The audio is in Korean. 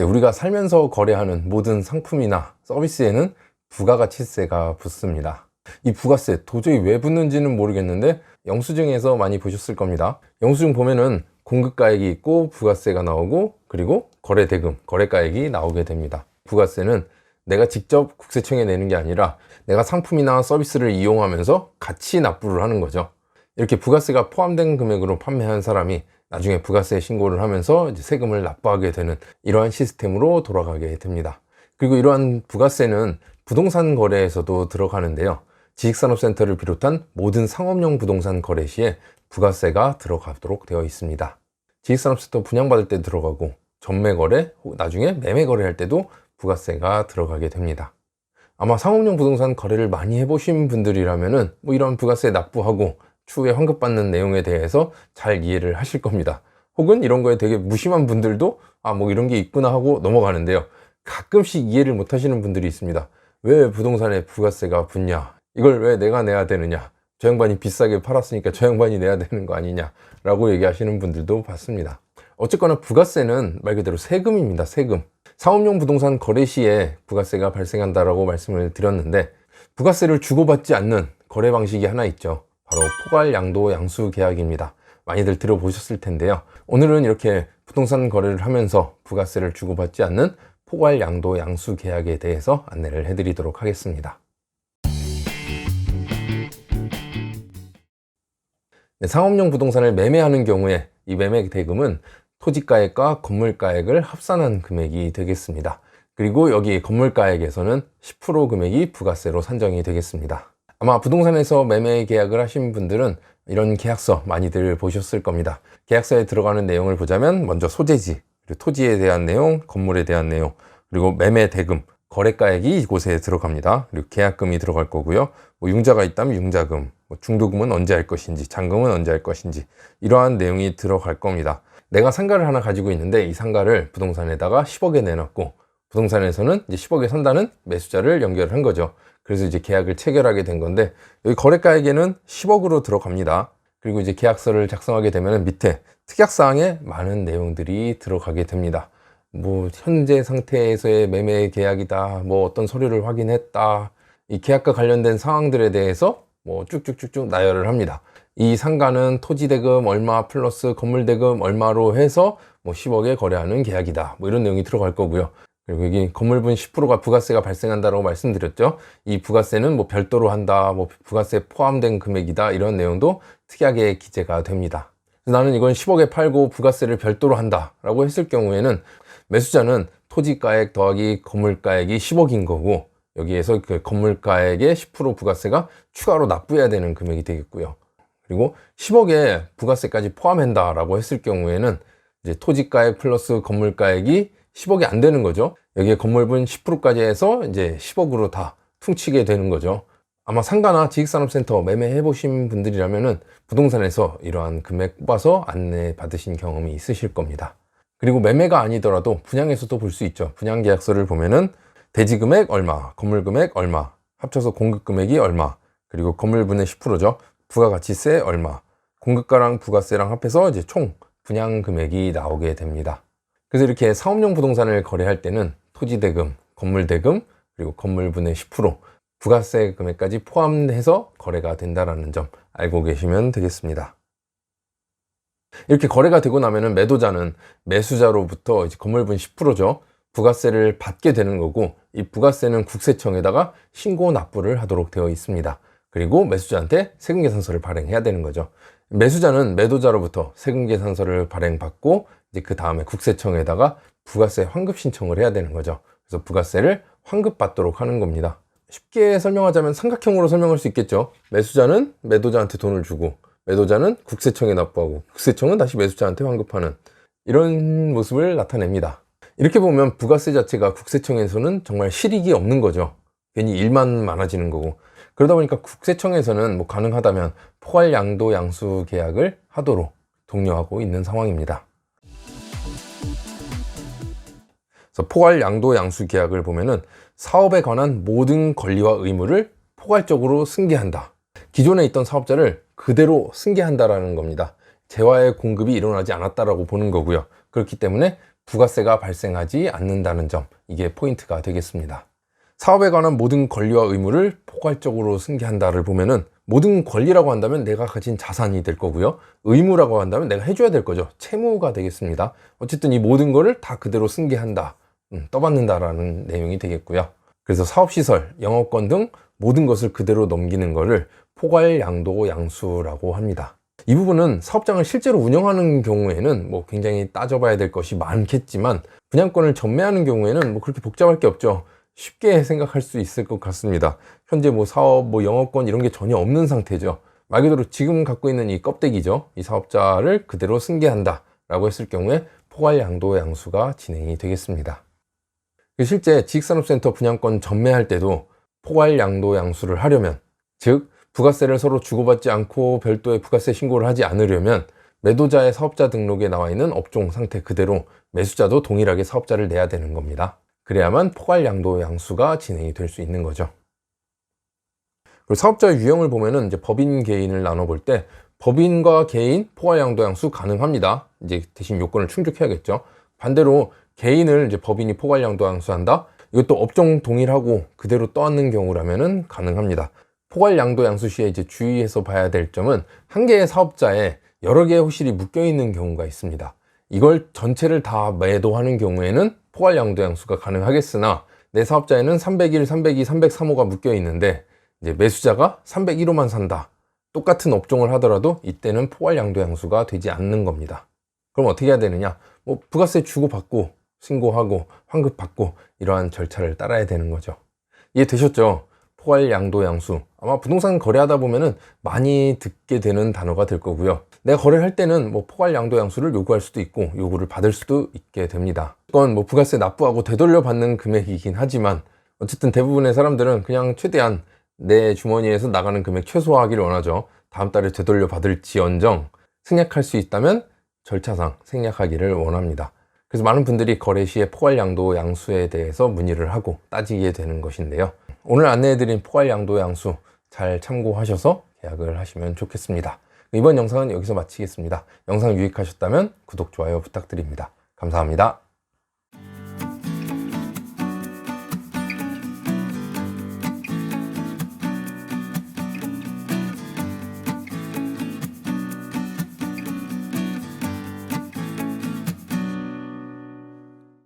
네, 우리가 살면서 거래하는 모든 상품이나 서비스에는 부가가치세가 붙습니다. 이 부가세 도저히 왜 붙는지는 모르겠는데 영수증에서 많이 보셨을 겁니다. 영수증 보면은 공급가액이 있고 부가세가 나오고 그리고 거래대금, 거래가액이 나오게 됩니다. 부가세는 내가 직접 국세청에 내는 게 아니라 내가 상품이나 서비스를 이용하면서 같이 납부를 하는 거죠. 이렇게 부가세가 포함된 금액으로 판매한 사람이 나중에 부가세 신고를 하면서 이제 세금을 납부하게 되는 이러한 시스템으로 돌아가게 됩니다. 그리고 이러한 부가세는 부동산 거래에서도 들어가는데요. 지식산업센터를 비롯한 모든 상업용 부동산 거래 시에 부가세가 들어가도록 되어 있습니다. 지식산업센터 분양받을 때 들어가고 전매 거래, 나중에 매매 거래할 때도 부가세가 들어가게 됩니다. 아마 상업용 부동산 거래를 많이 해보신 분들이라면은 뭐 이런 부가세 납부하고 추후에 환급받는 내용에 대해서 잘 이해를 하실 겁니다. 혹은 이런 거에 되게 무심한 분들도 뭐 이런 게 있구나 하고 넘어가는데요. 가끔씩 이해를 못 하시는 분들이 있습니다. 왜 부동산에 부가세가 붙냐? 이걸 왜 내가 내야 되느냐? 저 양반이 비싸게 팔았으니까 저 양반이 내야 되는 거 아니냐? 라고 얘기하시는 분들도 봤습니다. 어쨌거나 부가세는 말 그대로 세금입니다. 세금. 상업용 부동산 거래 시에 부가세가 발생한다라고 말씀을 드렸는데 부가세를 주고받지 않는 거래 방식이 하나 있죠. 바로 포괄 양도 양수 계약입니다. 많이들 들어보셨을 텐데요. 오늘은 이렇게 부동산 거래를 하면서 부가세를 주고받지 않는 포괄 양도 양수 계약에 대해서 안내를 해드리도록 하겠습니다. 네, 상업용 부동산을 매매하는 경우에 이 매매 대금은 토지가액과 건물가액을 합산한 금액이 되겠습니다. 그리고 여기 건물가액에서는 10% 금액이 부가세로 산정이 되겠습니다. 아마 부동산에서 매매 계약을 하신 분들은 이런 계약서 많이들 보셨을 겁니다. 계약서에 들어가는 내용을 보자면 먼저 소재지, 그리고 토지에 대한 내용, 건물에 대한 내용, 그리고 매매 대금, 거래가액이 이곳에 들어갑니다. 그리고 계약금이 들어갈 거고요. 융자가 있다면 융자금, 중도금은 언제 할 것인지, 잔금은 언제 할 것인지 이러한 내용이 들어갈 겁니다. 내가 상가를 하나 가지고 있는데 이 상가를 부동산에다가 10억에 내놨고 부동산에서는 이제 10억에 산다는 매수자를 연결을 한 거죠. 그래서 이제 계약을 체결하게 된 건데 여기 거래가액에는 10억으로 들어갑니다. 그리고 이제 계약서를 작성하게 되면 밑에 특약사항에 많은 내용들이 들어가게 됩니다. 현재 상태에서의 매매 계약이다, 어떤 서류를 확인했다, 이 계약과 관련된 상황들에 대해서 쭉쭉쭉쭉 나열을 합니다. 이 상가는 토지 대금 얼마 플러스 건물 대금 얼마로 해서 10억에 거래하는 계약이다, 이런 내용이 들어갈 거고요. 그리고 여기 건물분 10%가 부가세가 발생한다라고 말씀드렸죠. 이 부가세는 별도로 한다, 부가세 포함된 금액이다, 이런 내용도 특이하게 기재가 됩니다. 나는 이건 10억에 팔고 부가세를 별도로 한다 라고 했을 경우에는 매수자는 토지가액 더하기 건물가액이 10억인 거고 여기에서 그 건물가액의 10% 부가세가 추가로 납부해야 되는 금액이 되겠고요. 그리고 10억에 부가세까지 포함한다 라고 했을 경우에는 이제 토지가액 플러스 건물가액이 10억이 안 되는 거죠. 여기에 건물분 10%까지 해서 이제 10억으로 다 퉁치게 되는 거죠. 아마 상가나 지식산업센터 매매해 보신 분들이라면은 부동산에서 이러한 금액 뽑아서 안내 받으신 경험이 있으실 겁니다. 그리고 매매가 아니더라도 분양에서도 볼 수 있죠. 분양 계약서를 보면은 대지 금액 얼마, 건물 금액 얼마, 합쳐서 공급 금액이 얼마, 그리고 건물분의 10%죠. 부가가치세 얼마, 공급가랑 부가세랑 합해서 이제 총 분양 금액이 나오게 됩니다. 그래서 이렇게 상업용 부동산을 거래할 때는 토지 대금, 건물 대금, 그리고 건물분의 10%, 부가세 금액까지 포함해서 거래가 된다는 점 알고 계시면 되겠습니다. 이렇게 거래가 되고 나면은 매도자는 매수자로부터 이제 건물분 10%죠. 부가세를 받게 되는 거고 이 부가세는 국세청에다가 신고 납부를 하도록 되어 있습니다. 그리고 매수자한테 세금계산서를 발행해야 되는 거죠. 매수자는 매도자로부터 세금계산서를 발행받고 이제 그 다음에 국세청에다가 부가세 환급 신청을 해야 되는 거죠. 그래서 부가세를 환급받도록 하는 겁니다. 쉽게 설명하자면 삼각형으로 설명할 수 있겠죠. 매수자는 매도자한테 돈을 주고 매도자는 국세청에 납부하고 국세청은 다시 매수자한테 환급하는 이런 모습을 나타냅니다. 이렇게 보면 부가세 자체가 국세청에서는 정말 실익이 없는 거죠. 괜히 일만 많아지는 거고. 그러다 보니까 국세청에서는 가능하다면 포괄 양도 양수 계약을 하도록 독려하고 있는 상황입니다. 그래서 포괄 양도 양수 계약을 보면은 사업에 관한 모든 권리와 의무를 포괄적으로 승계한다. 기존에 있던 사업자를 그대로 승계한다라는 겁니다. 재화의 공급이 일어나지 않았다라고 보는 거고요. 그렇기 때문에 부가세가 발생하지 않는다는 점, 이게 포인트가 되겠습니다. 사업에 관한 모든 권리와 의무를 포괄적으로 승계한다를 보면은, 모든 권리라고 한다면 내가 가진 자산이 될 거고요, 의무라고 한다면 내가 해줘야 될 거죠. 채무가 되겠습니다. 어쨌든 이 모든 거를 다 그대로 승계한다, 떠받는다라는 내용이 되겠고요. 그래서 사업시설, 영업권 등 모든 것을 그대로 넘기는 거를 포괄양도양수라고 합니다. 이 부분은 사업장을 실제로 운영하는 경우에는 뭐 굉장히 따져봐야 될 것이 많겠지만, 분양권을 전매하는 경우에는 뭐 그렇게 복잡할 게 없죠. 쉽게 생각할 수 있을 것 같습니다. 현재 뭐 사업, 뭐 영업권 이런 게 전혀 없는 상태죠. 말 그대로 지금 갖고 있는 이 껍데기죠. 이 사업자를 그대로 승계한다 라고 했을 경우에 포괄양도양수가 진행이 되겠습니다. 실제 지식산업센터 분양권 전매할 때도 포괄양도양수를 하려면, 즉 부가세를 서로 주고받지 않고 별도의 부가세 신고를 하지 않으려면, 매도자의 사업자 등록에 나와 있는 업종 상태 그대로 매수자도 동일하게 사업자를 내야 되는 겁니다. 그래야만 포괄양도양수가 진행이 될 수 있는 거죠. 그리고 사업자의 유형을 보면은 이제 법인 개인을 나눠볼 때, 법인과 개인 포괄양도양수 가능합니다. 이제 대신 요건을 충족해야겠죠. 반대로 개인을 이제 법인이 포괄양도양수한다, 이것도 업종 동일하고 그대로 떠안는 경우라면은 가능합니다. 포괄양도양수 시에 이제 주의해서 봐야 될 점은, 한 개의 사업자에 여러 개의 호실이 묶여 있는 경우가 있습니다. 이걸 전체를 다 매도하는 경우에는 포괄양도양수가 가능하겠으나, 내 사업자에는 301, 302, 303호가 묶여 있는데 이제 매수자가 301호만 산다, 똑같은 업종을 하더라도 이때는 포괄양도양수가 되지 않는 겁니다. 그럼 어떻게 해야 되느냐? 뭐 부가세 주고받고 신고하고 환급받고 이러한 절차를 따라야 되는 거죠. 이해되셨죠? 포괄양도양수, 아마 부동산 거래하다 보면은 많이 듣게 되는 단어가 될 거고요. 내가 거래할 때는 뭐 포괄양도양수를 요구할 수도 있고 요구를 받을 수도 있게 됩니다. 이건 뭐 부가세 납부하고 되돌려 받는 금액이긴 하지만, 어쨌든 대부분의 사람들은 그냥 최대한 내 주머니에서 나가는 금액 최소화하기를 원하죠. 다음 달에 되돌려 받을지언정 생략할 수 있다면 절차상 생략하기를 원합니다. 그래서 많은 분들이 거래 시에 포괄양도양수에 대해서 문의를 하고 따지게 되는 것인데요. 오늘 안내해드린 포괄양도양수 잘 참고하셔서 계약을 하시면 좋겠습니다. 이번 영상은 여기서 마치겠습니다. 영상 유익하셨다면 구독, 좋아요 부탁드립니다. 감사합니다.